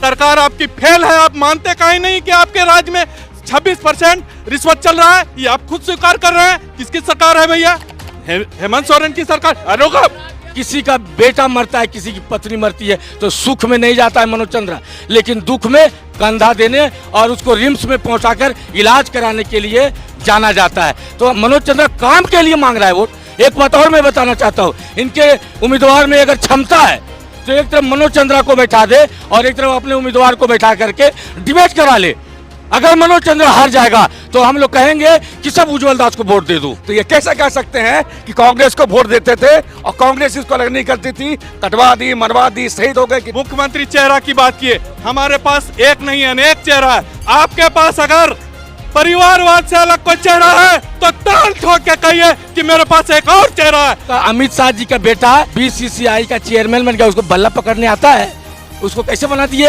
सरकार आपकी फेल है। आप मानते कहीं नहीं कि आपके राज्य में 26% रिश्वत चल रहा है, ये आप खुद स्वीकार कर रहे हैं। किसकी सरकार है भैया? हेमंत सोरेन की सरकार। रोको, किसी का बेटा मरता है, किसी की पत्नी मरती है तो सुख में नहीं जाता है मनोज चंद्रा, लेकिन दुख में कंधा देने और उसको रिम्स में पहुंचाकर इलाज कराने के लिए जाना जाता है। तो मनोज चंद्रा काम के लिए मांग रहा है वोट। एक बात और मैं बताना चाहता हूँ, इनके उम्मीदवार में अगर क्षमता है तो एक तरफ मनोज चंद्रा को बैठा दे और एक तरफ अपने उम्मीदवार को बैठा करके डिबेट करा ले। अगर मनोज चंद्रा हार जाएगा तो हम लोग कहेंगे कि सब उज्जवल दास को वोट दे दो। तो ये कैसे कह सकते हैं कि कांग्रेस को वोट देते थे और कांग्रेस इसको अलग नहीं करती थी, कटवा दी, मरवा दी, शहीद हो गए। मुख्यमंत्री चेहरा की बात किए, हमारे पास एक नहीं अनेक चेहरा है। आपके पास अगर परिवारवाद से अलग कोई चेहरा है तो ताल ठोक के कहिए कि मेरे पास एक और चेहरा है। तो अमित शाह जी का बेटा बीसीसीआई का चेयरमैन बन गया, उसको बल्ला पकड़ने आता है, उसको कैसे बना दिए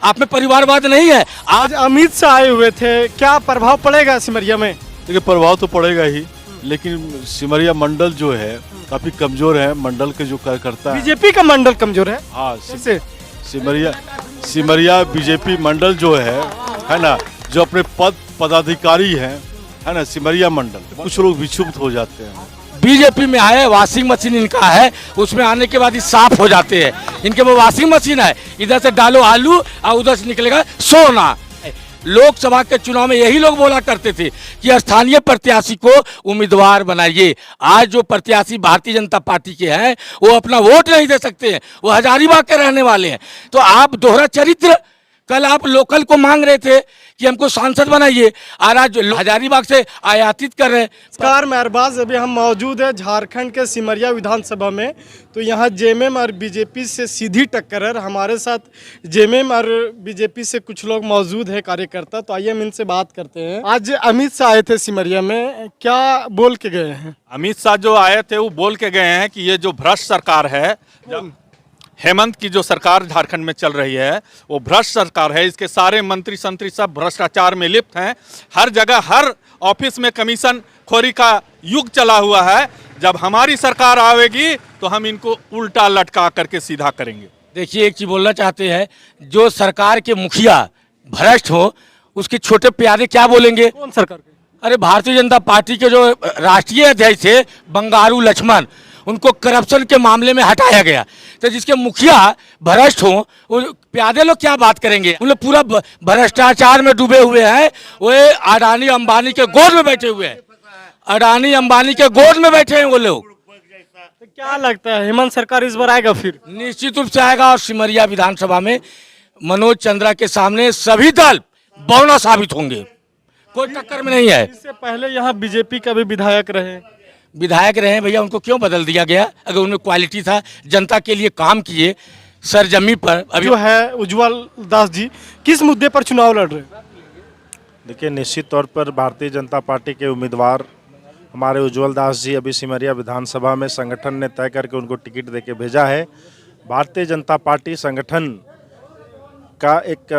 आप में परिवारवाद नहीं है। आज अमित शाह आए हुए थे, क्या प्रभाव पड़ेगा सिमरिया में? देखिए प्रभाव तो पड़ेगा ही, लेकिन सिमरिया मंडल जो है काफी कमजोर है। मंडल के जो कार्यकर्ता है, बीजेपी का मंडल कमजोर है। हाँ, कैसे? सिमरिया बीजेपी मंडल जो है ना, जो अपने पदाधिकारी है ना, सिमरिया मंडल, कुछ लोग विक्षुब्ध हो जाते हैं। बीजेपी में आए, वॉशिंग मशीन इनका है, उसमें आने के बाद ही साफ हो जाते हैं। इनके वो वॉशिंग मशीन है, इधर से डालो आलू और उधर से निकलेगा सोना। लोकसभा के चुनाव में यही लोग बोला करते थे कि स्थानीय प्रत्याशी को उम्मीदवार बनाइए। आज जो प्रत्याशी भारतीय जनता पार्टी के हैं वो अपना वोट नहीं दे सकते हैं, वो हजारीबाग के रहने वाले हैं। तो आप दोहरा चरित्र, कल आप लोकल को मांग रहे थे कि हमको सांसद बनाइए, और आज हजारीबाग से आयातित कर रहे हैं। नमस्कार, मैं अरबाज। अभी हम मौजूद है झारखंड के सिमरिया विधानसभा में। तो यहाँ जेएमएम और बीजेपी से सीधी टक्कर है। हमारे साथ जेएमएम और बीजेपी से कुछ लोग मौजूद है, कार्यकर्ता। तो आइए हम इनसे बात करते हैं। आज अमित शाह आए थे सिमरिया में, क्या बोल के गए हैं? अमित शाह जो आए थे वो बोल के गए हैं कि ये जो भ्रष्ट सरकार है, हेमंत की जो सरकार झारखंड में चल रही है वो भ्रष्ट सरकार है। इसके सारे मंत्री संतरी सब भ्रष्टाचार में लिप्त हैं। हर जगह हर ऑफिस में कमीशन खोरी का युग चला हुआ है। जब हमारी सरकार आवेगी तो हम इनको उल्टा लटका करके सीधा करेंगे। देखिए, एक चीज बोलना चाहते हैं, जो सरकार के मुखिया भ्रष्ट हो उसके छोटे प्यारे क्या बोलेंगे? कौन सरकार के? अरे भारतीय जनता पार्टी के जो राष्ट्रीय अध्यक्ष थे बंगारू लक्ष्मण, उनको करप्शन के मामले में हटाया गया। तो जिसके मुखिया भ्रष्ट हो वो प्यादे लोग क्या बात करेंगे? उन लोग पूरा भ्रष्टाचार में डूबे हुए हैं। वो अडानी अंबानी के गोद में बैठे हुए हैं, अडानी अंबानी के गोद में बैठे हैं वो लोग। तो क्या लगता है हेमंत सरकार इस बार आएगा? फिर निश्चित रूप से आएगा। और सिमरिया विधानसभा में मनोज चंद्रा के सामने सभी दल बौना साबित होंगे, कोई टक्कर में नहीं है। इससे पहले यहाँ बीजेपी का भी विधायक रहे भैया, उनको क्यों बदल दिया गया? अगर उनमें क्वालिटी था, जनता के लिए काम किए सरजमी पर। अभी जो है उज्जवल दास जी, किस मुद्दे पर चुनाव लड़ रहे हैं? देखिए, निश्चित तौर पर भारतीय जनता पार्टी के उम्मीदवार हमारे उज्जवल दास जी अभी सिमरिया विधानसभा में संगठन ने तय करके उनको टिकट देके भेजा है। भारतीय जनता पार्टी संगठन का एक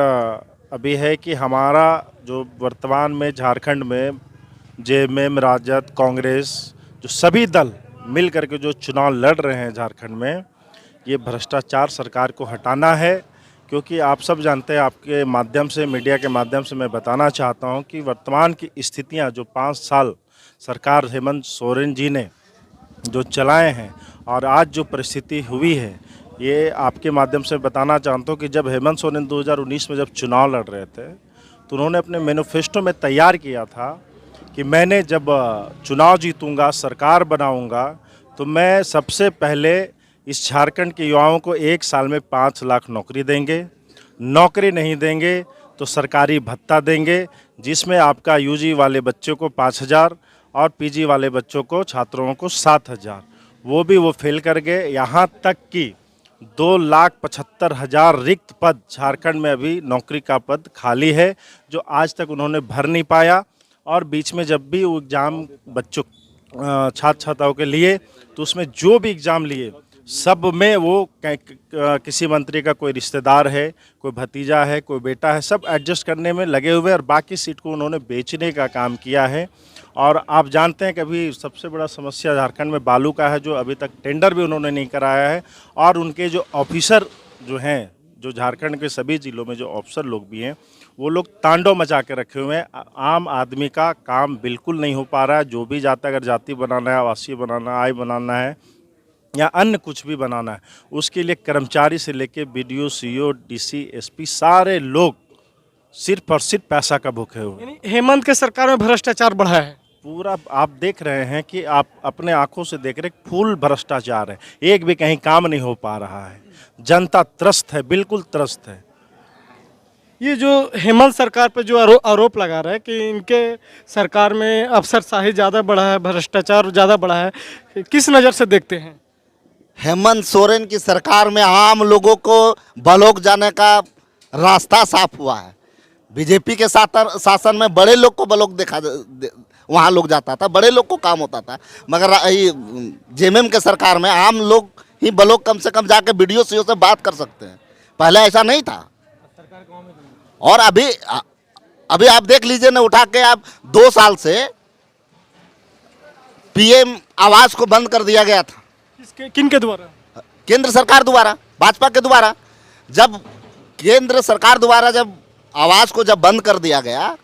अभी है कि हमारा जो वर्तमान में झारखंड में जेएमएम, राजद, कांग्रेस, जो सभी दल मिल करके जो चुनाव लड़ रहे हैं झारखंड में, ये भ्रष्टाचार सरकार को हटाना है। क्योंकि आप सब जानते हैं, आपके माध्यम से, मीडिया के माध्यम से मैं बताना चाहता हूं कि वर्तमान की स्थितियां जो 5 साल सरकार हेमंत सोरेन जी ने जो चलाए हैं और आज जो परिस्थिति हुई है, ये आपके माध्यम से बताना चाहता हूं कि जब हेमंत सोरेन 2019 में जब चुनाव लड़ रहे थे तो उन्होंने अपने मैनिफेस्टो में तैयार किया था कि मैंने जब चुनाव जीतूंगा, सरकार बनाऊंगा, तो मैं सबसे पहले इस झारखंड के युवाओं को 1 साल में 5 लाख नौकरी देंगे। नौकरी नहीं देंगे तो सरकारी भत्ता देंगे, जिसमें आपका यूजी वाले बच्चों को 5,000 और पीजी वाले बच्चों को, छात्रों को 7,000। वो भी वो फेल कर गए। यहाँ तक कि 2,75,000 रिक्त पद झारखंड में अभी नौकरी का पद खाली है, जो आज तक उन्होंने भर नहीं पाया। और बीच में जब भी वो एग्ज़ाम बच्चों छात्र छात्राओं के लिए, तो उसमें जो भी एग्ज़ाम लिए सब में वो किसी मंत्री का कोई रिश्तेदार है, कोई भतीजा है, कोई बेटा है, सब एडजस्ट करने में लगे हुए, और बाकी सीट को उन्होंने बेचने का काम किया है। और आप जानते हैं कि अभी सबसे बड़ा समस्या झारखंड में बालू का है, जो अभी तक टेंडर भी उन्होंने नहीं कराया है। और उनके जो ऑफिसर जो हैं जो झारखंड के सभी जिलों में जो अफसर लोग भी हैं वो लोग तांडव मचा के रखे हुए हैं। आम आदमी का काम बिल्कुल नहीं हो पा रहा है। जो भी जाता है, अगर जाति बनाना है, आवासीय बनाना है, आय बनाना है या अन्य कुछ भी बनाना है, उसके लिए कर्मचारी से लेके बीडीओ, सीईओ, डीसी, एसपी सारे लोग सिर्फ और सिर्फ पैसा का भूखे हुए। यानी हेमंत के सरकार में भ्रष्टाचार बढ़ा है। पूरा आप देख रहे हैं कि आप अपने आंखों से देख रहे हैं, फुल भ्रष्टाचार है। एक भी कहीं काम नहीं हो पा रहा है। जनता त्रस्त है, बिल्कुल त्रस्त है। ये जो हेमंत सरकार पे जो आरोप लगा रहा है कि इनके सरकार में अफसरशाही ज़्यादा बढ़ा है, भ्रष्टाचार ज़्यादा बढ़ा है, किस नज़र से देखते हैं? हेमंत सोरेन की सरकार में आम लोगों को बलोक जाने का रास्ता साफ हुआ है। बीजेपी के शासन में बड़े लोग को बलोक वहाँ लोग जाता था, बड़े लोग को काम होता था, मगर जेएमएम के सरकार में आम लोग ही बलोक कम से कम जाके बीडीओ सीईओ से बात कर सकते हैं। पहले ऐसा नहीं था। और अभी आप देख लीजिए ना, उठा के आप 2 साल से पीएम आवास को बंद कर दिया गया था। किनके द्वारा? केंद्र सरकार द्वारा, भाजपा के द्वारा। जब केंद्र सरकार द्वारा जब आवास को जब बंद कर दिया गया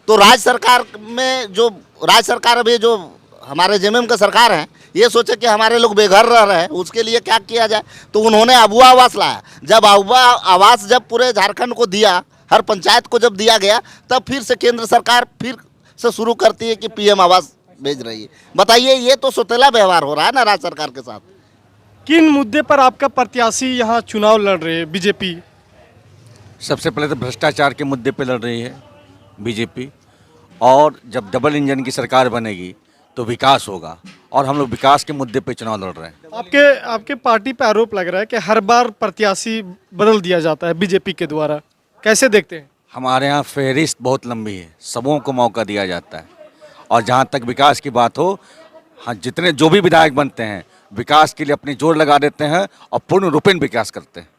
तो राज्य सरकार में जो राज्य सरकार अभी जो हमारे जेएमएम का सरकार है, ये सोचे कि हमारे लोग बेघर रह रहे हैं, उसके लिए क्या किया जाए, तो उन्होंने अबुआ आवास लाया। जब अबुआ आवास जब पूरे झारखंड को दिया, हर पंचायत को जब दिया गया, तब फिर से केंद्र सरकार फिर से शुरू करती है कि पीएम आवास भेज रही है। बताइए, ये तो सौतेला व्यवहार हो रहा है ना राज्य सरकार के साथ। किन मुद्दे पर आपका प्रत्याशी यहाँ चुनाव लड़ रहे हैं बीजेपी? सबसे पहले तो भ्रष्टाचार के मुद्दे पे लड़ रही है बीजेपी, और जब डबल इंजन की सरकार बनेगी तो विकास होगा, और हम लोग विकास के मुद्दे पे चुनाव लड़ रहे हैं। आपके पार्टी पे आरोप लग रहा है कि हर बार प्रत्याशी बदल दिया जाता है बीजेपी के द्वारा, कैसे देखते हैं? हमारे यहाँ फहरिस्त बहुत लंबी है, सबों को मौका दिया जाता है, और जहाँ तक विकास की बात हो, हाँ, जितने जो भी विधायक बनते हैं विकास के लिए अपनी जोर लगा देते हैं और पूर्ण रूपेण विकास करते हैं।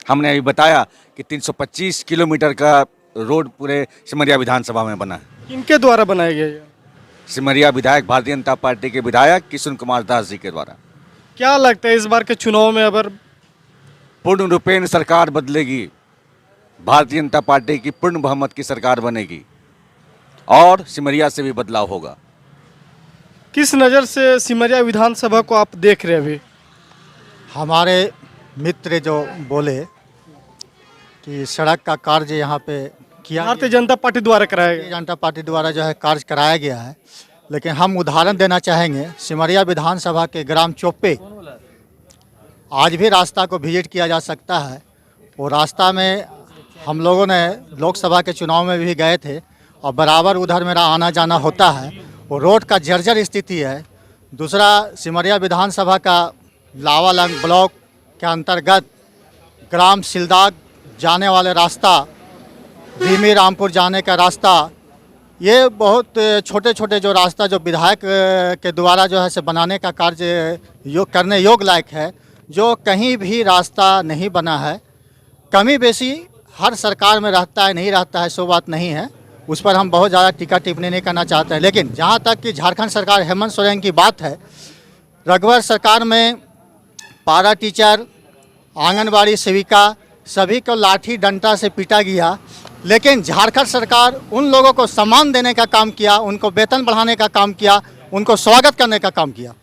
हमने अभी बताया कि 325 किलोमीटर का रोड पूरे सिमरिया विधानसभा में बना है। किनके द्वारा बनाया गया ये? सिमरिया विधायक, भारतीय जनता पार्टी के विधायक किशुन कुमार दास जी के द्वारा। क्या लगता है इस बार के चुनाव में अगर पूर्ण रूपेण सरकार बदलेगी, भारतीय जनता पार्टी की पूर्ण बहुमत की सरकार बनेगी और सिमरिया से भी बदलाव होगा। किस नज़र से सिमरिया विधानसभा को आप देख रहे हैं अभी? हमारे मित्र जो बोले कि सड़क का कार्य यहाँ पे किया, भारतीय जनता पार्टी द्वारा कराया भारतीय गया। जनता पार्टी द्वारा जो है कार्य कराया गया है, लेकिन हम उदाहरण देना चाहेंगे। सिमरिया विधानसभा के ग्राम चोप्पे आज भी रास्ता को विजिट किया जा सकता है। वो रास्ता में हम लोगों ने लोकसभा के चुनाव में भी गए थे और बराबर उधर मेरा आना जाना होता है। वो रोड का जर्जर स्थिति है। दूसरा, सिमरिया विधानसभा का लावालंग ब्लॉक के अंतर्गत ग्राम सिलदाग जाने वाले रास्ता, भीमी रामपुर जाने का रास्ता, ये बहुत छोटे छोटे जो रास्ता जो विधायक के द्वारा जो है से बनाने का कार्य करने योग्य लायक है, जो कहीं भी रास्ता नहीं बना है। कमी बेसी हर सरकार में रहता है, नहीं रहता है, सो बात नहीं है, उस पर हम बहुत ज़्यादा टीका टिप्पणी नहीं करना चाहते हैं। लेकिन जहाँ तक कि झारखंड सरकार हेमंत सोरेन की बात है, रघुवर सरकार में पारा टीचर, आंगनबाड़ी सेविका सभी को लाठी डंडा से पीटा गया, लेकिन झारखंड सरकार उन लोगों को सम्मान देने का काम किया, उनको वेतन बढ़ाने का काम किया, उनको स्वागत करने का काम किया।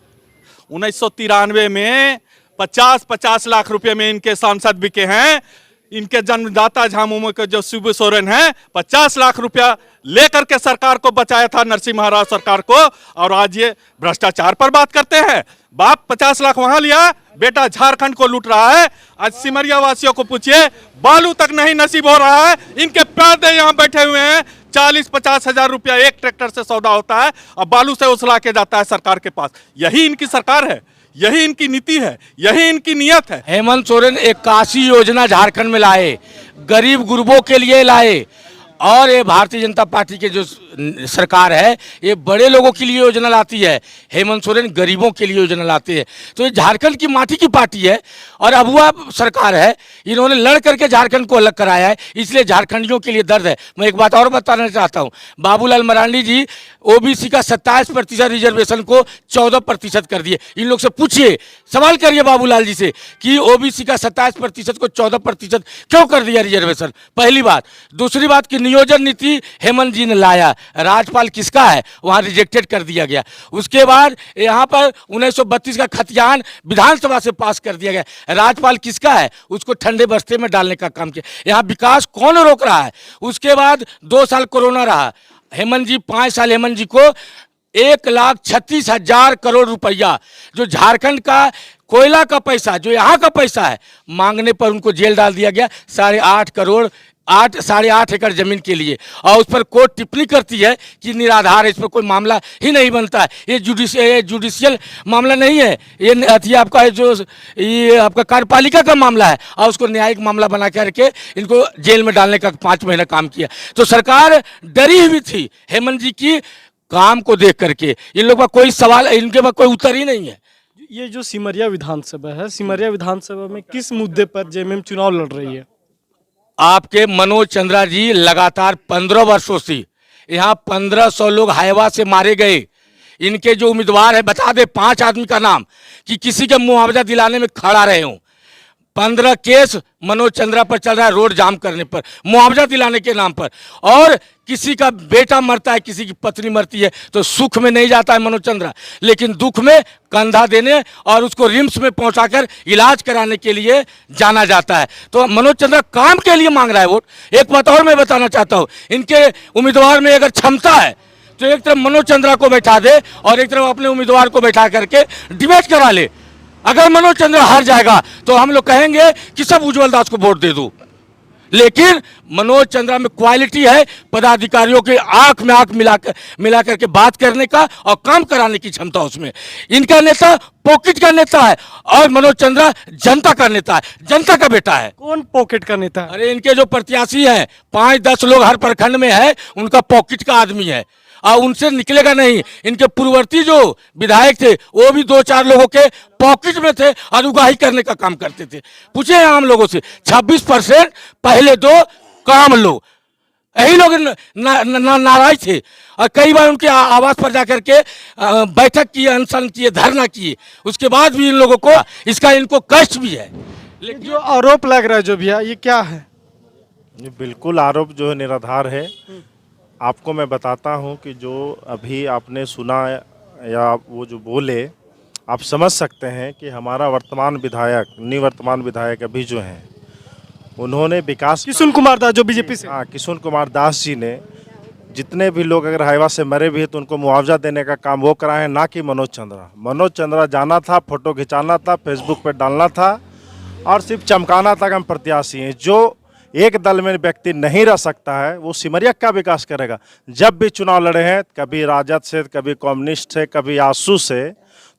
1993 में 50-50 लाख रुपए में इनके सांसद बिके हैं। इनके जन्मदाता झामुमो के जो शिबू सोरेन है, 50 लाख रुपया लेकर के सरकार को बचाया था, नरसिंह महाराज सरकार को, और आज ये भ्रष्टाचार पर बात करते हैं। बाप 50 लाख वहां लिया, बेटा झारखंड को लूट रहा है। आज सिमरिया वासियों को पूछिए, बालू तक नहीं नसीब हो रहा है। इनके पैदे यहाँ बैठे हुए हैं, 40-50 हजार रुपया एक ट्रैक्टर से सौदा होता है और बालू से उछला के जाता है सरकार के पास। यही इनकी सरकार है, यही इनकी नीति है, यही इनकी नियत है। हेमंत सोरेन 81 योजना झारखंड में लाए, गरीब गुरबों के लिए लाए, और ये भारतीय जनता पार्टी के जो सरकार है ये बड़े लोगों के लिए योजना लाती है, हेमंत सोरेन गरीबों के लिए योजना लाती है। तो ये झारखंड की माटी की पार्टी है और अबुआ सरकार है, इन्होंने लड़ करके झारखंड को अलग कराया है, इसलिए झारखंडियों के लिए दर्द है। मैं एक बात और बताना चाहता हूँ, बाबूलाल मरांडी जी ओबीसी का 27% रिजर्वेशन को 14% कर दिए। इन लोग से पूछिए, सवाल करिए बाबूलाल जी से कि ओबीसी का 27% को 14% क्यों कर दिया रिजर्वेशन। पहली बात। दूसरी बात कि नियोजन नीति हेमंत जी ने लाया, राज्यपाल किसका है, वहाँ रिजेक्टेड कर दिया गया। उसके बाद यहाँ पर 1932 का खतियान विधानसभा से पास कर दिया गया, राज्यपाल किसका है, उसको ठंडे बस्ते में डालने का काम किया। यहाँ विकास कौन रोक रहा है। उसके बाद 2 साल कोरोना रहा, हेमंत जी 5 साल हेमंत जी को 1,36,000 करोड़ रुपया जो झारखंड का कोयला का पैसा, जो यहाँ का पैसा है, मांगने पर उनको जेल डाल दिया गया 8.5 एकड़ जमीन के लिए। और उस पर कोर्ट टिप्पणी करती है कि निराधार है, इस पर कोई मामला ही नहीं बनता है, ये जुडिशियल मामला नहीं है, ये अथी आपका ये आपका कार्यपालिका का मामला है, और उसको न्यायिक मामला बना करके इनको जेल में डालने का 5 महीना काम किया। तो सरकार डरी हुई थी हेमंत जी की काम को देख करके। इन लोगों का कोई सवाल, इनके पास कोई उत्तर ही नहीं है। ये जो सिमरिया विधानसभा है, सिमरिया विधानसभा में किस मुद्दे पर जेएमएम चुनाव लड़ रही है? आपके मनोज चंद्रा जी लगातार 15 वर्षों से यहाँ 1500 लोग हाइवा से मारे गए। इनके जो उम्मीदवार है, बता दे 5 आदमी का नाम कि किसी के मुआवजा दिलाने में खड़ा रहे हों। 15 केस मनोज चंद्रा पर चल रहा है रोड जाम करने पर, मुआवजा दिलाने के नाम पर। और किसी का बेटा मरता है, किसी की पत्नी मरती है, तो सुख में नहीं जाता है मनोज चंद्रा, लेकिन दुख में कंधा देने और उसको रिम्स में पहुंचाकर इलाज कराने के लिए जाना जाता है। तो मनोज चंद्रा काम के लिए मांग रहा है वोट। एक बात और मैं बताना चाहता हूं, इनके उम्मीदवार में अगर क्षमता है तो एक तरफ मनोज चंद्रा को बैठा दे और एक तरफ अपने उम्मीदवार को बैठा करके डिबेट करा ले। अगर मनोज चंद्रा हार जाएगा तो हम लोग कहेंगे कि सब उज्जवल दास को वोट दे दो, लेकिन मनोज चंद्रा में क्वालिटी है पदाधिकारियों के आंख में आंख मिला करके बात करने का और काम कराने की क्षमता उसमें। इनका नेता पॉकेट का नेता है और मनोज चंद्रा जनता का नेता है, जनता का बेटा है। कौन पॉकेट का नेता है? अरे इनके जो प्रत्याशी हैं 5-10 लोग हर प्रखंड में है, उनका पॉकेट का आदमी है और उनसे निकलेगा नहीं। इनके पूर्ववर्ती जो विधायक थे वो भी 2-4 लोगों के पॉकेट में थे और उगाही करने का काम करते थे। पूछे आम लोगों से, 26% पहले 2 काम लोग, यही लोग नाराज थे और कई बार उनके आवास पर जाकर के बैठक किए, अनशन किए, धरना किए। उसके बाद भी इन लोगों को इसका इनको कष्ट भी है। लेकिन जो आरोप लग रहा है जो भैया, ये क्या है? ये बिल्कुल आरोप जो है निराधार है। आपको मैं बताता हूं कि जो अभी आपने सुना या वो जो बोले, आप समझ सकते हैं कि हमारा वर्तमान विधायक, निवर्तमान विधायक अभी जो हैं, उन्होंने विकास, किशुन कुमार दास जो बीजेपी से, हाँ, किशुन कुमार दास जी ने जितने भी लोग अगर हाइवा से मरे भी हैं तो उनको मुआवजा देने का काम वो कराए, ना कि मनोज चंद्रा। मनोज चंद्रा जाना था, फोटो खिंचाना था, फेसबुक पर डालना था और सिर्फ चमकाना था कि हम प्रत्याशी हैं। जो एक दल में व्यक्ति नहीं रह सकता है वो सिमरिया का विकास करेगा। जब भी चुनाव लड़े हैं, कभी राजद से, कभी कम्युनिस्ट से, कभी आसू से,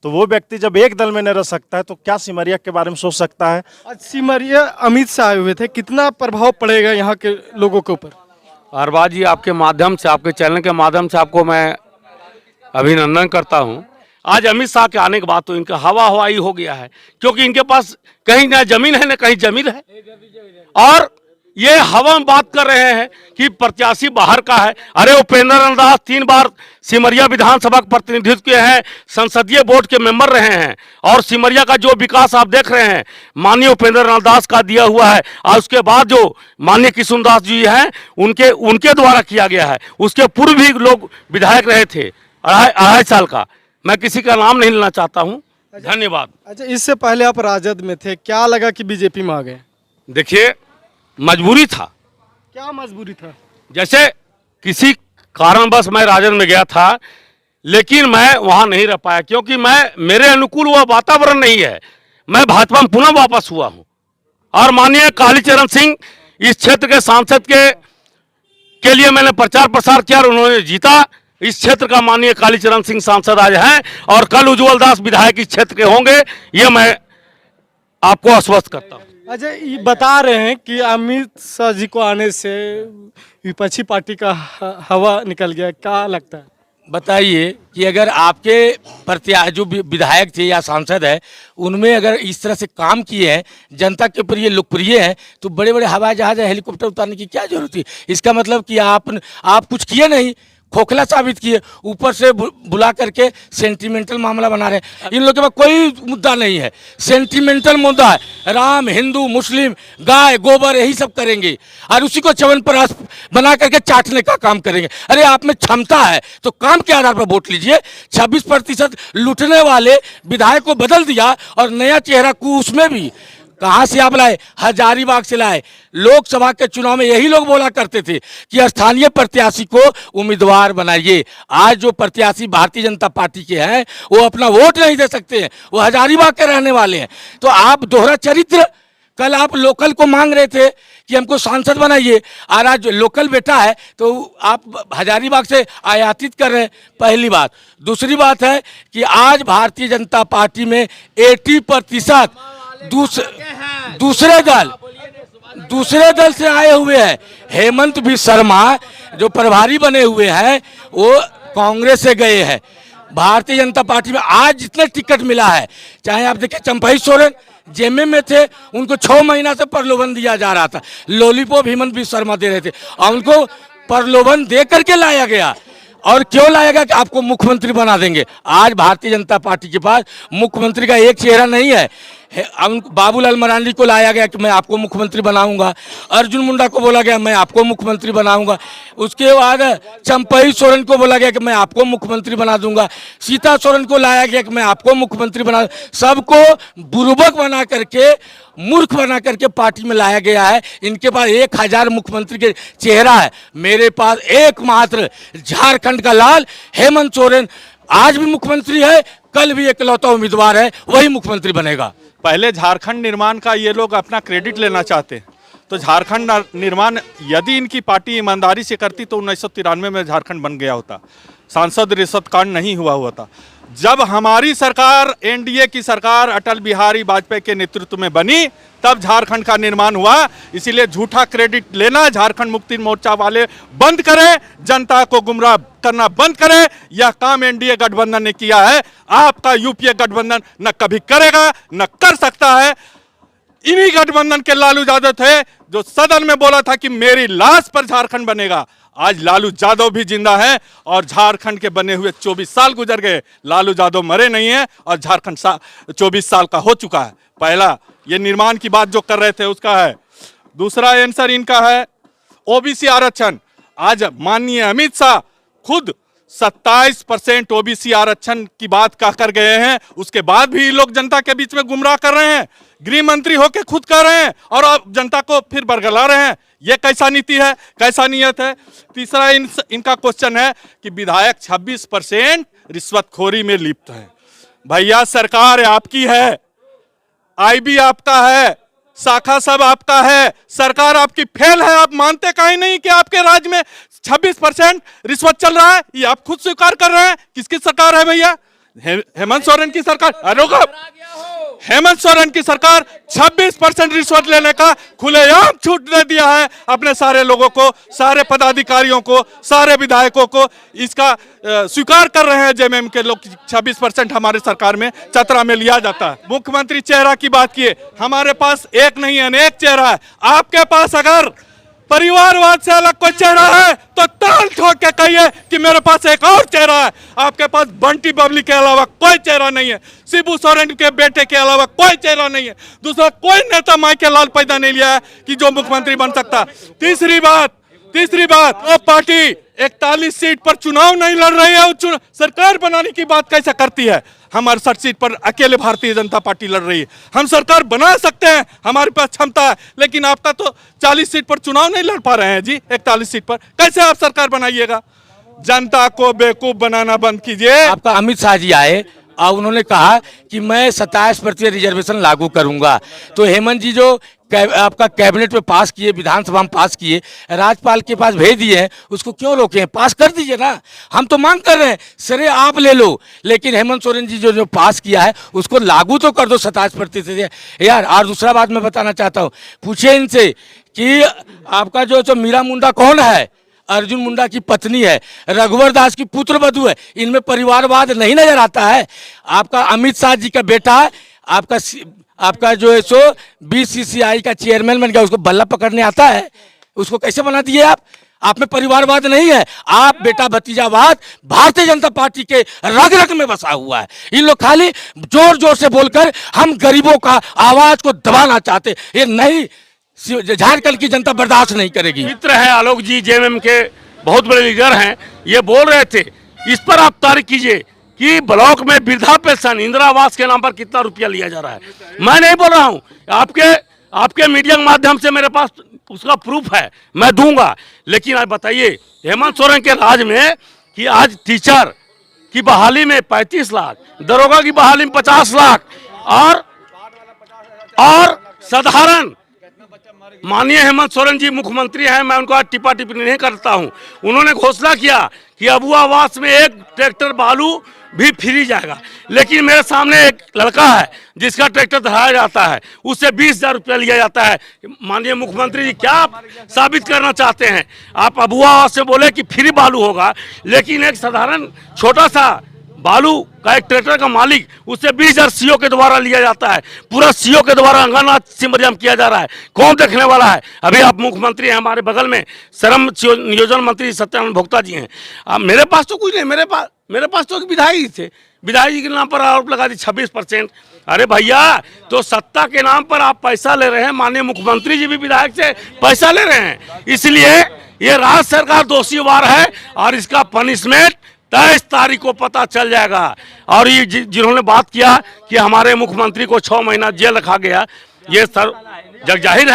तो वो व्यक्ति जब एक दल में नहीं रह सकता है तो क्या सिमरिया के बारे में सोच सकता है? आज सिमरिया अमित शाह आए हुए थे, कितना प्रभाव पड़ेगा यहाँ के लोगों के ऊपर? अरबाज जी, आपके माध्यम से, आपके चैनल के माध्यम से आपको मैं अभिनंदन करता हूँ। आज अमित शाह के आने के बाद तो इनका हवा हवाई हो गया है, क्योंकि इनके पास कहीं ना जमीन है ना कहीं जमीन है, और ये हवा में बात कर रहे हैं कि प्रत्याशी बाहर का है। अरे उपेंद्र नाथ दास 3 बार सिमरिया विधानसभा का प्रतिनिधित्व किए हैं, संसदीय बोर्ड के मेंबर रहे हैं, और सिमरिया का जो विकास आप देख रहे हैं माननीय उपेंद्र नाथ दास का दिया हुआ है, और उसके बाद जो माननीय किशुन दास जी हैं उनके द्वारा किया गया है। उसके पूर्व भी लोग विधायक रहे थे 2.5 साल का, मैं किसी का नाम नहीं लेना चाहता हूँ। धन्यवाद। अच्छा, इससे पहले आप राजद में थे, क्या लगा कि बीजेपी में आ गए? देखिए, मजबूरी था। क्या मजबूरी था? जैसे किसी कारणवश मैं राजद में गया था, लेकिन मैं वहां नहीं रह पाया, क्योंकि मेरे अनुकूल वह वातावरण नहीं है। मैं भाजपा में पुनः वापस हुआ हूं, और माननीय कालीचरण सिंह इस क्षेत्र के सांसद के लिए मैंने प्रचार प्रसार किया और उन्होंने जीता। इस क्षेत्र का माननीय कालीचरण सिंह सांसद आज हैं, और कल उज्जवल दास विधायक इस क्षेत्र के होंगे, ये मैं आपको आश्वस्त करता हूँ। अच्छा, ये बता रहे हैं कि अमित शाह जी को आने से विपक्षी पार्टी का हवा निकल गया, क्या लगता है? बताइए कि अगर आपके जो विधायक थे या सांसद है, उनमें अगर इस तरह से काम किए हैं, जनता के प्रिय लोकप्रिय हैं, तो बड़े बड़े हवाई जहाज हेलीकॉप्टर उतारने की क्या जरूरत थी? इसका मतलब कि आप कुछ किए नहीं, खोखला साबित किए, ऊपर से बुला करके सेंटिमेंटल मामला बना रहे हैं। इन लोगों के पास कोई मुद्दा नहीं है, सेंटिमेंटल मुद्दा है। राम, हिंदू, मुस्लिम, गाय, गोबर यही सब करेंगे और उसी को च्यवनप्राश बना करके चाटने का काम करेंगे। अरे आप में क्षमता है तो काम के आधार पर वोट लीजिए। 26% लूटने वाले विधायक को बदल दिया और नया चेहरा उसमें भी कहां से आप लाए? हजारीबाग से लाए। लोकसभा के चुनाव में यही लोग बोला करते थे कि स्थानीय प्रत्याशी को उम्मीदवार बनाइए। आज जो प्रत्याशी भारतीय जनता पार्टी के हैं वो अपना वोट नहीं दे सकते हैं, वो हजारीबाग के रहने वाले हैं। तो आप दोहरा चरित्र, कल आप लोकल को मांग रहे थे कि हमको सांसद बनाइए, और आज लोकल बेटा है तो आप हजारीबाग से आयातित कर रहे हैं। पहली बात। दूसरी बात है कि आज भारतीय जनता पार्टी में 80% दूसरे दल से आए हुए हैं। हेमंत भी शर्मा जो प्रभारी बने हुए हैं वो कांग्रेस से गए हैं। भारतीय जनता पार्टी में आज जितने टिकट मिला है, चाहे आप देखिए चंपई सोरेन जेएमएम में थे, उनको 6 महीना से प्रलोभन दिया जा रहा था, लॉलीपॉप हेमंत भी शर्मा दे रहे थे और उनको प्रलोभन दे करके लाया गया। और क्यों लाया गया? कि आपको मुख्यमंत्री बना देंगे। आज भारतीय जनता पार्टी के पास मुख्यमंत्री का एक चेहरा नहीं है। बाबूलाल मरांडी को लाया गया कि मैं आपको मुख्यमंत्री बनाऊंगा, अर्जुन मुंडा को बोला गया मैं आपको मुख्यमंत्री बनाऊंगा, उसके बाद चंपई सोरेन को बोला गया कि मैं आपको मुख्यमंत्री बना दूंगा, सीता सोरेन को लाया गया कि मैं आपको मुख्यमंत्री बना, सबको बुर्बक बना करके, मूर्ख बना करके पार्टी में लाया गया है। इनके पास 1000 मुख्यमंत्री के चेहरा है, मेरे पास एकमात्र झारखंड का लाल हेमंत सोरेन आज भी मुख्यमंत्री है, कल भी इकलौता उम्मीदवार है, वही मुख्यमंत्री बनेगा। पहले झारखंड निर्माण का ये लोग अपना क्रेडिट लेना चाहते हैं, तो झारखंड निर्माण यदि इनकी पार्टी ईमानदारी से करती तो 1993 में झारखंड बन गया होता, सांसद रिश्वत कांड नहीं हुआ था। जब हमारी सरकार, एनडीए की सरकार अटल बिहारी वाजपेयी के नेतृत्व में बनी, तब झारखंड का निर्माण हुआ। इसीलिए झूठा क्रेडिट लेना झारखंड मुक्ति मोर्चा वाले बंद करें, जनता को गुमराह करना बंद करें। यह काम एनडीए गठबंधन ने किया है, आपका यूपीए गठबंधन न कभी करेगा न कर सकता है। इन्हीं गठबंधन के लालू यादव थे जो सदन में बोला था कि मेरी लाश पर झारखंड बनेगा। आज लालू यादव भी जिंदा है और झारखंड के बने हुए 24 साल गुजर गए, लालू यादव मरे नहीं है और झारखंड 24 साल का हो चुका है। पहला ये निर्माण की बात जो कर रहे थे उसका है। दूसरा आंसर इनका है ओबीसी आरक्षण। आज माननीय अमित शाह खुद 27% ओबीसी आरक्षण की बात कहकर गए हैं, उसके बाद भी लोग जनता के बीच में गुमराह कर रहे हैं। गृह मंत्री होके खुद कर रहे हैं और अब जनता को फिर बरगला रहे हैं। ये कैसा नीति है, कैसा नियत है? तीसरा इनका क्वेश्चन है कि विधायक 26% रिश्वतखोरी में लिप्त है। भैया सरकार आपकी है, आईबी आपका है, शाखा सब आपका है, सरकार आपकी फेल है। आप मानते काहे नहीं कि आपके राज्य में 26% रिश्वत चल रहा है? ये आप खुद स्वीकार कर रहे हैं। किसकी सरकार है भैया? हेमंत सोरेन की सरकार। हेमंत सोरेन की सरकार 26% रिश्वत लेने का खुलेआम छूट दे दिया है अपने सारे लोगों को, सारे पदाधिकारियों को, सारे विधायकों को। इसका स्वीकार कर रहे हैं जेएमएम के लोग। 26% हमारे सरकार में चतरा में लिया जाता है। मुख्यमंत्री चेहरा की बात किए, हमारे पास एक नहीं अनेक चेहरा है। आपके पास अगर परिवारवाद से अलग कोई चेहरा है तो ताल ठोक के कहिए कि मेरे पास एक और चेहरा है। आपके पास बंटी बबली के अलावा कोई चेहरा नहीं है, शिबू सोरेन के बेटे के अलावा कोई चेहरा नहीं है, दूसरा कोई नेता माई के लाल पैदा नहीं लिया है कि जो मुख्यमंत्री बन सकता। तीसरी बात वो पार्टी 41 सीट पर चुनाव नहीं लड़ रही है, सरकार बनाने की बात कैसे करती है? हम 68 सीट पर अकेले भारतीय जनता पार्टी लड़ रही है। हम सरकार बना सकते हैं, हमारे पास क्षमता है, लेकिन आपका तो 40 सीट पर चुनाव नहीं लड़ पा रहे हैं जी। 41 सीट पर कैसे आप सरकार बनाइएगा? जनता को बेवकूफ बनाना बंद कीजिए। आपका अमित शाह जी आए और उन्होंने कहा कि मैं 27% रिजर्वेशन लागू करूंगा। तो हेमंत जी जो आपका कैबिनेट में पास किए, विधानसभा में पास किए, राज्यपाल के पास भेज दिए हैं, उसको क्यों रोके? पास कर दीजिए ना। हम तो मांग कर रहे हैं सरे आप ले लो, लेकिन हेमंत सोरेन जी जो पास किया है उसको लागू तो कर दो 27% यार। और दूसरा बात मैं बताना चाहता हूँ, पूछिए इनसे कि आपका जो मीरा मुंडा कौन है? अर्जुन मुंडा की पत्नी है, रघुवर दास की पुत्र वधू है। इनमें परिवारवाद नहीं नजर आता है? आपका अमित शाह जी का बेटा आपका जो है सो बीसीसीआई का चेयरमैन बन गया, उसको बल्ला पकड़ने आता है? उसको कैसे बना दिए आप? आप में परिवारवाद नहीं है। आप बेटा भतीजावाद भारतीय जनता पार्टी के रग रग में बसा हुआ है। इन लोग खाली जोर जोर से बोलकर हम गरीबों का आवाज को दबाना चाहते, ये नहीं, झारखंड की जनता बर्दाश्त नहीं करेगी। मित्र हैं आलोक जी, जेएमएम के बहुत बड़े लीडर हैं, ये बोल रहे थे, इस पर आप तारीख कीजिए कि ब्लॉक में वृद्धा पेंशन इंदिरा आवास के नाम पर कितना रुपया लिया जा रहा है। मैं नहीं बोल रहा हूँ, आपके मीडिया के माध्यम से मेरे पास उसका प्रूफ है, मैं दूंगा। लेकिन आप बताइए, हेमंत सोरेन के राज में कि आज टीचर की बहाली में 35 लाख, दरोगा की बहाली में 50 लाख और साधारण माननीय हेमंत सोरेन जी मुख्यमंत्री हैं, मैं उनको आज टिप्पा टिप्पणी नहीं करता हूं। उन्होंने घोषणा किया कि अबुआ आवास में 1 ट्रैक्टर बालू भी फ्री जाएगा, लेकिन मेरे सामने एक लड़का है जिसका ट्रैक्टर धराया जाता है, उससे 20,000 रुपया लिया जाता है। माननीय मुख्यमंत्री जी, क्या आप साबित करना चाहते हैं? आप अबुआ आवास से बोले कि फ्री बालू होगा, लेकिन एक साधारण छोटा सा बालू का एक ट्रैक्टर का मालिक, उससे 20,000 सीओ के द्वारा लिया जाता है। पूरा सीओ के द्वारा अंगनाथ सिमरिया में किया जा रहा है। कौन देखने वाला है? अभी आप मुख्यमंत्री हैं, हमारे बगल में श्रम नियोजन मंत्री सत्यानंद भोक्ता जी हैं। मेरे पास तो कुछ नहीं, मेरे पास तो एक विधायक थे, विधायक जी के नाम पर आरोप लगा दी 26%। अरे भैया, तो सत्ता के नाम पर आप पैसा ले रहे हैं, माननीय मुख्यमंत्री जी भी विधायक से पैसा ले रहे हैं, इसलिए ये राज्य सरकार दोषीवार है और इसका पनिशमेंट 23 तारीख को पता चल जाएगा। और ये जिन्होंने बात किया कि हमारे मुख्यमंत्री को 6 महीना जेल रखा गया, ये सर जग जाहिर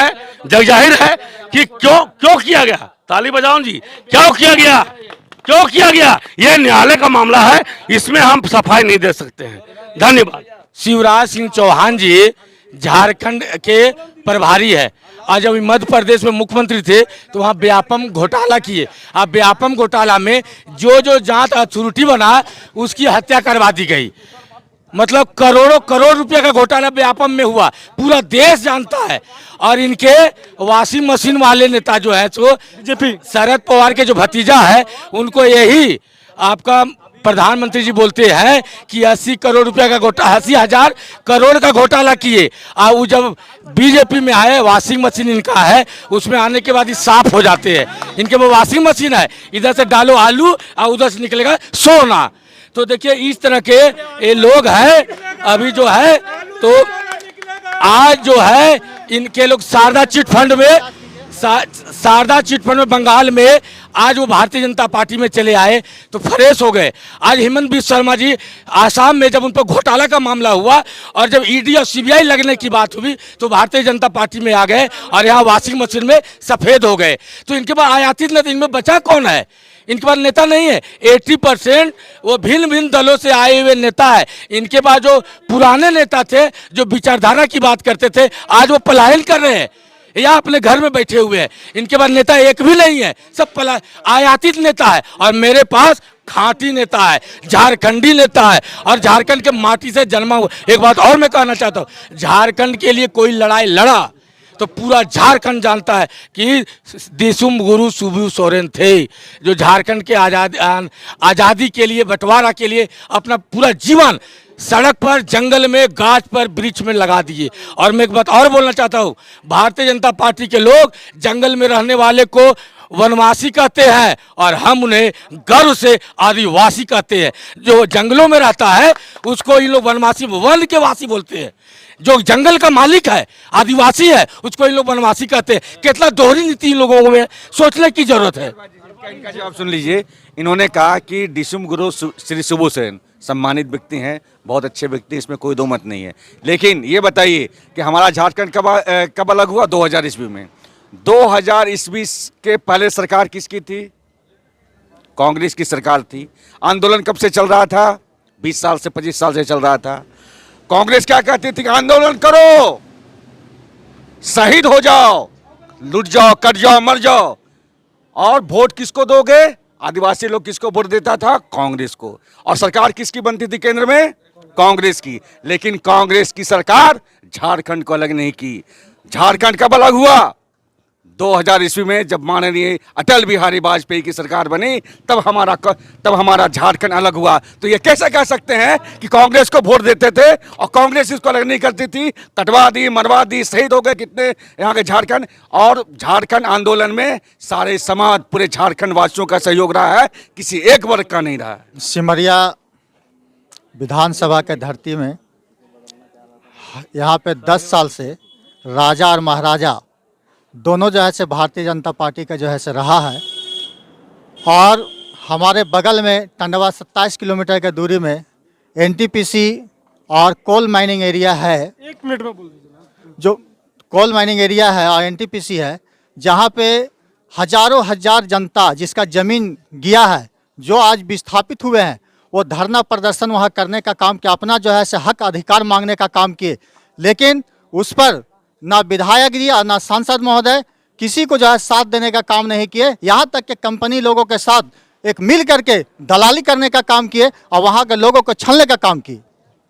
है कि क्यों किया गया। ताली बजाओ जी, क्यों किया गया? ये न्यायालय का मामला है, इसमें हम सफाई नहीं दे सकते हैं। धन्यवाद। शिवराज सिंह चौहान जी झारखंड के प्रभारी है, आज जब मध्य प्रदेश में मुख्यमंत्री थे तो वहाँ व्यापम घोटाला किए। अब व्यापम घोटाला में जो जांच अथॉरिटी बना उसकी हत्या करवा दी गई। मतलब करोड़ रुपए का घोटाला व्यापम में हुआ, पूरा देश जानता है। और इनके वॉशिंग मशीन वाले नेता जो है, तो बीजेपी शरद पवार के जो भतीजा है, उनको यही आपका प्रधानमंत्री जी बोलते हैं कि 80 करोड़ रुपया का 80,000 करोड़ का घोटाला किए। और वो जब बीजेपी में आए, वॉशिंग मशीन इनका है, उसमें आने के बाद ही साफ हो जाते हैं। इनके वो वॉशिंग मशीन है, इधर से डालो आलू और उधर से निकलेगा सोना। तो देखिए इस तरह के ये लोग हैं। अभी जो है तो आज जो है इनके लोग शारदा चिट फंड में बंगाल में आज वो भारतीय जनता पार्टी में चले आए तो फ्रेश हो गए। आज हेमंत बिस्वा शर्मा जी आसाम में जब उन पर घोटाला का मामला हुआ और जब ईडी और सीबीआई लगने की बात हुई तो भारतीय जनता पार्टी में आ गए और यहाँ वॉशिंग मशीन में सफ़ेद हो गए। तो इनके पास आयातित नेता, इनमें बचा कौन है? इनके पास नेता नहीं है। 80% वो भिन्न भिन्न दलों से आए हुए नेता है। इनके पास जो पुराने नेता थे, जो विचारधारा की बात करते थे, आज वो पलायन कर रहे हैं या अपने घर में बैठे हुए हैं। इनके पास नेता एक भी नहीं है, सब आयातित नेता है। और मेरे पास खांटी नेता है, झारखंडी नेता है और झारखंड के माटी से जन्मा हुआ। एक बात और मैं कहना चाहता हूँ, झारखंड के लिए कोई लड़ाई लड़ा तो पूरा झारखंड जानता है कि दिसुम गुरु सुबू सोरेन थे, जो झारखंड के आज़ादी के लिए, बंटवारा के लिए अपना पूरा जीवन सड़क पर, जंगल में, गाछ पर, वृक्ष में लगा दिए। और मैं एक बात और बोलना चाहता हूँ, भारतीय जनता पार्टी के लोग जंगल में रहने वाले को वनवासी कहते हैं और हम उन्हें गर्व से आदिवासी कहते हैं। जो जंगलों में रहता है उसको इन लोग वनवासी, वन के वासी बोलते हैं। जो जंगल का मालिक है, आदिवासी है, उसको इन लोग वनवासी कहते हैं। कितना दोहरी नीति इन लोगों में सोचने की जरूरत है। इनका जवाब सुन लीजिए। इन्होंने कहा कि डिसुम गुरु श्री सुबू सोरेन सम्मानित व्यक्ति हैं, बहुत अच्छे व्यक्ति, इसमें कोई दो मत नहीं है। लेकिन ये बताइए कि हमारा झारखंड कब अलग हुआ? 2000 ईस्वी में। 2000 ईस्वी के पहले सरकार किसकी थी? कांग्रेस की सरकार थी। आंदोलन कब से चल रहा था? 20 साल से, 25 साल से चल रहा था। कांग्रेस क्या कहती थी? आंदोलन करो, शहीद हो जाओ, लुट जाओ, कट जाओ, मर जाओ। और वोट किसको दोगे? आदिवासी लोग किसको वोट देता था? कांग्रेस को। और सरकार किसकी बनती थी केंद्र में? कांग्रेस की। लेकिन कांग्रेस की सरकार झारखंड को अलग नहीं की। झारखंड कब अलग हुआ? 2000 ईस्वी में जब माननीय अटल बिहारी वाजपेयी की सरकार बनी तब हमारा झारखंड अलग हुआ। तो ये कैसे कह सकते हैं कि कांग्रेस को वोट देते थे और कांग्रेस इसको अलग नहीं करती थी? कटवा दी, मरवा दी, शहीद हो गए कितने यहाँ के झारखंड। और झारखंड आंदोलन में सारे समाज, पूरे झारखंड वासियों का सहयोग रहा है, किसी एक वर्ग का नहीं रहा है। सिमरिया विधानसभा के धरती में यहाँ पे 10 साल से राजा और महाराजा दोनों जो है से भारतीय जनता पार्टी का जो है से रहा है। और हमारे बगल में टंडवा 27 किलोमीटर की दूरी में एनटीपीसी और कोल माइनिंग एरिया है। 1 मिनट में बोल दीजिए। जो कोल माइनिंग एरिया है और एनटीपीसी है, जहाँ पे हजारों हजार जनता जिसका ज़मीन गया है, जो आज विस्थापित हुए हैं, वो धरना प्रदर्शन वहाँ करने का काम किया, अपना जो है से हक अधिकार मांगने का काम किए। लेकिन उस पर ना विधायक जी और ना सांसद महोदय किसी को जो है साथ देने का काम नहीं किए। यहाँ तक कि कंपनी लोगों के साथ एक मिल करके दलाली करने का काम किए और वहाँ के लोगों को छलने का काम किए।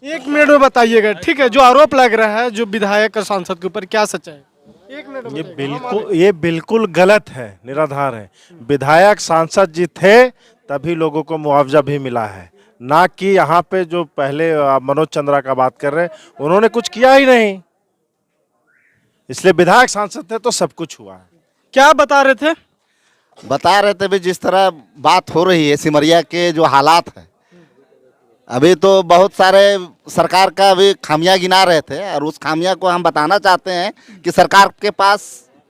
1 मिनट में बताइएगा, ठीक है? जो आरोप लग रहा है जो विधायक और सांसद के ऊपर, क्या सच्चाई है? 1 मिनट में ये बिल्कुल गलत है, निराधार है। विधायक सांसद जी थे तभी लोगों को मुआवजा भी मिला है, ना कि यहाँ पे जो पहले मनोज चंद्रा का बात कर रहे हैं उन्होंने कुछ किया ही नहीं। इसलिए विधायक सांसद थे तो सब कुछ हुआ है। क्या बता रहे थे? बता रहे थे भी जिस तरह बात हो रही है सिमरिया के जो हालात है, अभी तो बहुत सारे सरकार का अभी खामियां गिना रहे थे और उस खामियां को हम बताना चाहते हैं कि सरकार के पास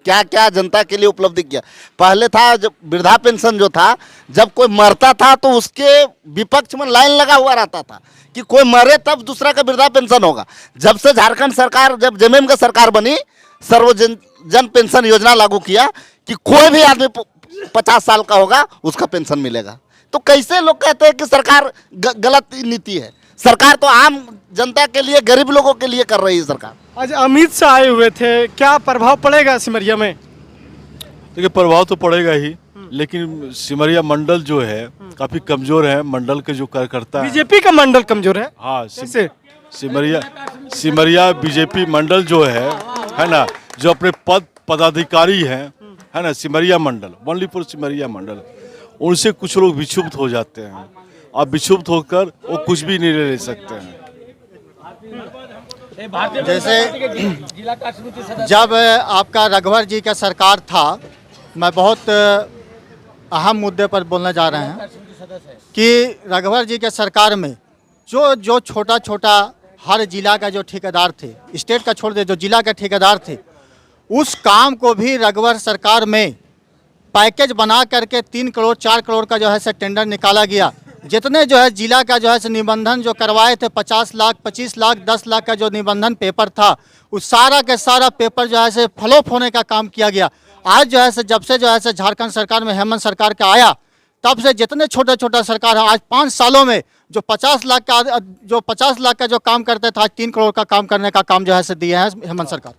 क्या क्या जनता के लिए उपलब्धि किया। पहले था जब वृद्धा पेंशन जो था, जब कोई मरता था तो उसके विपक्ष में लाइन लगा हुआ रहता था कि कोई मरे तब दूसरा का वृद्धा पेंशन होगा। जब से झारखंड सरकार, जब जेएमएम का सरकार बनी, जन पेंशन योजना लागू किया कि कोई भी आदमी 50 साल का होगा उसका पेंशन मिलेगा। तो कैसे लोग कहते हैं कि सरकार गलत नीति है? सरकार तो आम जनता के लिए, गरीब लोगों के लिए कर रही है सरकार। आज अमित शाह आए हुए थे, क्या प्रभाव पड़ेगा सिमरिया में? देखिए प्रभाव तो पड़ेगा ही, लेकिन सिमरिया मंडल जो है काफी कमजोर है। मंडल के जो कार्यकर्ता हैं, बीजेपी का मंडल कमजोर है। हाँ, कैसे? सिमरिया बीजेपी मंडल जो है ना, जो अपने पदाधिकारी हैं, है ना, सिमरिया मंडल, ओनली फॉर सिमरिया मंडल, उनसे कुछ लोग विक्षुब्ध हो जाते हैं और विक्षुब्ध होकर वो कुछ भी नहीं ले सकते हैं। जैसे जब आपका रघुवर जी का सरकार था, मैं बहुत अहम मुद्दे पर बोलने जा रहे हैं कि रघुवर जी के सरकार में जो छोटा छोटा हर जिला का जो ठेकेदार थे, स्टेट का छोड़ दे, जो जिला के ठेकेदार थे, उस काम को भी रघुवर सरकार में पैकेज बना करके 3 करोड़ 4 करोड़ का जो है से टेंडर निकाला गया। जितने जो है जिला का जो है से निबंधन जो करवाए थे, 50 लाख 25 लाख 10 लाख का जो निबंधन पेपर था, उस सारा के सारा पेपर जो है से फ्लॉप होने का काम किया गया। आज जो है से जब से जो है से झारखंड सरकार में हेमंत सरकार का आया, तब से जितने छोटा छोटा सरकार है, आज 5 सालों में जो 50 लाख का जो काम करते थे, आज 3 करोड़ का काम करने का काम जो है से दिया है हेमंत सरकार।